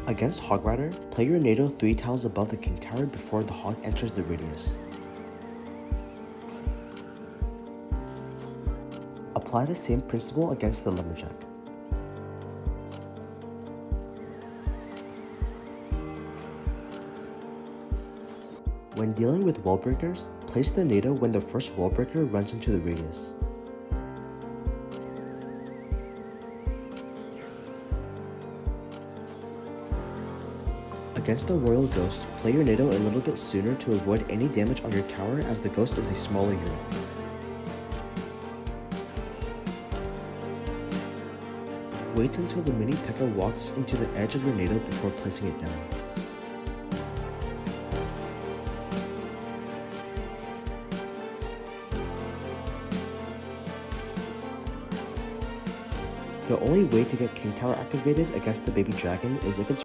Against Hog Rider, play your NATO 3 tiles above the King Tower before the Hog enters the radius. Apply the same principle against the Lumberjack. When dealing with wall breakers, place the NATO when the first wall breaker runs into the radius. Against the Royal Ghost, play your NATO a little bit sooner to avoid any damage on your tower as the Ghost is a smaller unit. Wait until the mini P.E.K.K.A walks into the edge of your NATO before placing it down. The only way to get King Tower activated against the baby dragon is if it's